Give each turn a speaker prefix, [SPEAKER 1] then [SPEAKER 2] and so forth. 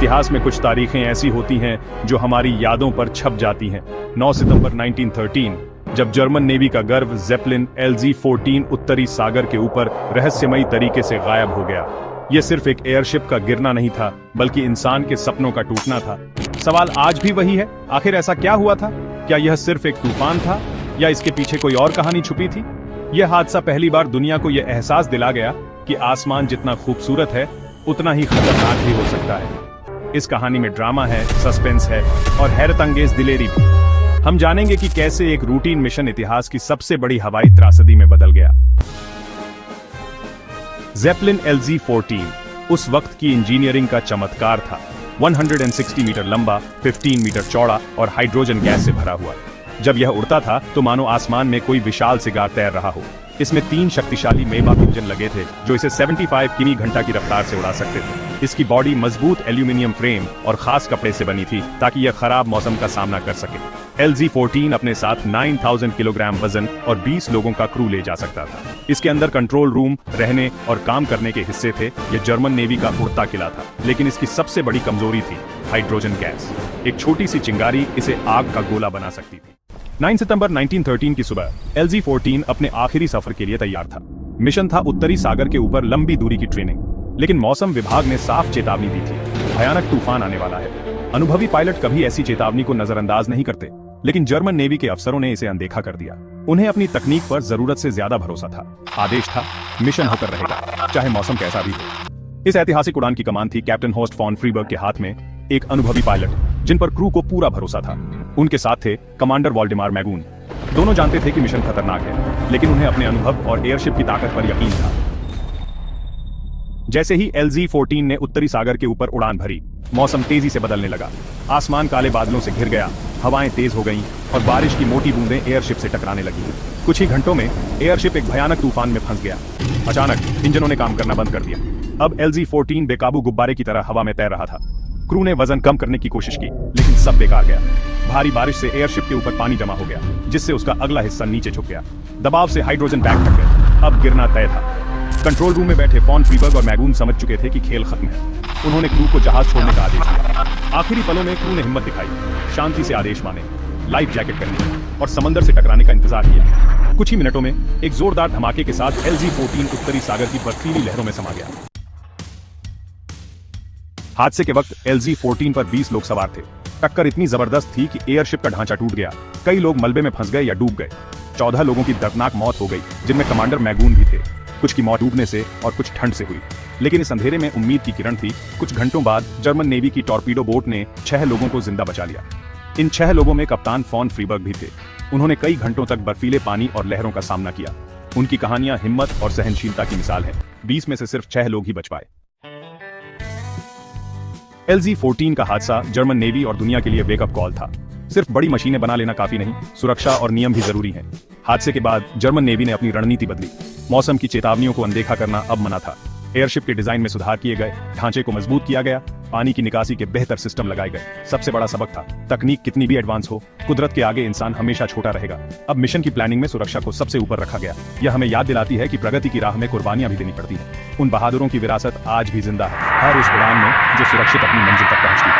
[SPEAKER 1] इतिहास में कुछ तारीखें ऐसी होती हैं जो हमारी यादों पर छप जाती हैं। 9 सितंबर 1913, जब जर्मन नेवी का गर्व ज़ेपेलिन LZ-14 उत्तरी सागर के ऊपर रहस्यमयी तरीके से गायब हो गया। यह सिर्फ एक एयरशिप का गिरना नहीं था, बल्कि इंसान के सपनों का टूटना था। सवाल आज भी वही है, आखिर ऐसा क्या हुआ था? क्या यह सिर्फ एक तूफान था, या इसके पीछे कोई और कहानी छुपी थी? यह हादसा पहली बार दुनिया को यह एहसास दिला गया कि आसमान जितना खूबसूरत है, उतना ही खतरनाक भी हो सकता है। इस कहानी में ड्रामा है, सस्पेंस है और हैरतअंगेज दिलेरी भी। हम जानेंगे कि कैसे एक रूटीन मिशन इतिहास की सबसे बड़ी हवाई त्रासदी में बदल गया। ज़ेपेलिन LZ-14 उस वक्त की इंजीनियरिंग का चमत्कार था। 160 मीटर लंबा, 15 मीटर चौड़ा और हाइड्रोजन गैस से भरा हुआ। जब यह उड़ता था तो मानो आसमान में कोई विशाल सिगार तैर रहा हो। इसमें 3 शक्तिशाली मेबाक इंजन लगे थे जो इसे 75 किमी घंटा की रफ्तार से उड़ा सकते थे। इसकी बॉडी मजबूत एल्यूमिनियम फ्रेम और खास कपड़े से बनी थी ताकि यह खराब मौसम का सामना कर सके। LZ-14 अपने साथ 9000 किलोग्राम वजन और 20 लोगों का क्रू ले जा सकता था। इसके अंदर कंट्रोल रूम, रहने और काम करने के हिस्से थे। यह जर्मन नेवी का उड़ता किला था, लेकिन इसकी सबसे बड़ी कमजोरी थी हाइड्रोजन गैस। एक छोटी सी चिंगारी इसे आग का गोला बना सकती थी। 9 सितंबर 1913 की सुबह LZ-14 अपने आखिरी सफर के लिए तैयार था। मिशन था उत्तरी सागर के ऊपर लंबी दूरी की ट्रेनिंग, लेकिन मौसम विभाग ने साफ चेतावनी दी थी, भयानक तूफान आने वाला है। अनुभवी पायलट कभी ऐसी चेतावनी को नजरअंदाज नहीं करते, लेकिन जर्मन नेवी के अफसरों ने इसे अनदेखा कर दिया। उन्हें अपनी तकनीक पर जरूरत से ज्यादा भरोसा था। आदेश था, मिशन होकर रहेगा, चाहे मौसम कैसा भी हो। इस ऐतिहासिक उड़ान की कमान थी कैप्टन होस्ट फॉन फ्रीबर्ग के हाथ में, एक अनुभवी पायलट जिन पर क्रू को पूरा भरोसा था। उनके साथ थे कमांडर वॉल्डेमार मैगून। दोनों जानते थे कि मिशन खतरनाक है, लेकिन उन्हें अपने अनुभव और एयरशिप की ताकत पर यकीन था। जैसे ही LZ-14 ने उत्तरी सागर के ऊपर उड़ान भरी, मौसम तेजी से बदलने लगा। आसमान काले बादलों से घिर गया, हवाएं तेज हो गईं और बारिश की मोटी बूंदें एयरशिप से टकराने लगी। कुछ ही घंटों में एयरशिप एक भयानक तूफान में फंस गया। अचानक इंजनों ने काम करना बंद कर दिया। अब LZ-14 बेकाबू गुब्बारे की तरह हवा में तैर रहा था। क्रू ने वजन कम करने की कोशिश की, लेकिन सब बेकार गया। भारी बारिश से एयरशिप के ऊपर पानी जमा हो गया, जिससे उसका अगला हिस्सा नीचे झुक गया। दबाव से हाइड्रोजन बैग थक गए। अब गिरना तय था। कंट्रोल रूम में बैठे फॉन फ्रीबर्ग और मैगून समझ चुके थे कि खेल खत्म है। उन्होंने क्रू को जहाज छोड़ने का आदेश दिया। आखिरी पलों में क्रू ने हिम्मत दिखाई, शांति से आदेश माने, लाइफ जैकेट पहनी और समंदर से टकराने का इंतजार किया। कुछ ही मिनटों में एक जोरदार धमाके के साथ LZ-14 उत्तरी सागर की बर्फीली लहरों में समा गया। हादसे के वक्त LZ-14 पर 20 लोग सवार थे। टक्कर इतनी जबरदस्त थी कि एयरशिप का ढांचा टूट गया। कई लोग मलबे में फंस गए या डूब गए। 14 लोगों की दर्दनाक मौत हो गई, जिनमें कमांडर मैगून भी थे। कुछ की मौत डूबने से और कुछ ठंड से हुई, लेकिन इस अंधेरे में उम्मीद की किरण थी। कुछ घंटों बाद जर्मन नेवी की टॉर्पीडो बोट ने 6 लोगों को जिंदा बचा लिया। इन 6 लोगों में कप्तान फॉन फ्रीबर्ग भी थे। उन्होंने कई घंटों तक बर्फीले पानी और लहरों का सामना किया। उनकी कहानियां हिम्मत और सहनशीलता की मिसाल है। 20 में से सिर्फ 6 लोग ही बच पाए। LZ-14 का हादसा जर्मन नेवी और दुनिया के लिए वेकअप कॉल था। सिर्फ बड़ी मशीनें बना लेना काफी नहीं, सुरक्षा और नियम भी जरूरी हैं। हादसे के बाद जर्मन नेवी ने अपनी रणनीति बदली। मौसम की चेतावनियों को अनदेखा करना अब मना था। एयरशिप के डिजाइन में सुधार किए गए, ढांचे को मजबूत किया गया, पानी की निकासी के बेहतर सिस्टम लगाए गए। सबसे बड़ा सबक था, तकनीक कितनी भी एडवांस हो, कुदरत के आगे इंसान हमेशा छोटा रहेगा। अब मिशन की प्लानिंग में सुरक्षा को सबसे ऊपर रखा गया। यह हमें याद दिलाती है कि प्रगति की राह में कुर्बानियां भी देनी पड़ती हैं। उन बहादुरों की विरासत आज भी जिंदा है, हर उस उड़ान में जो सुरक्षित अपनी मंजिल तक पहुंचती है।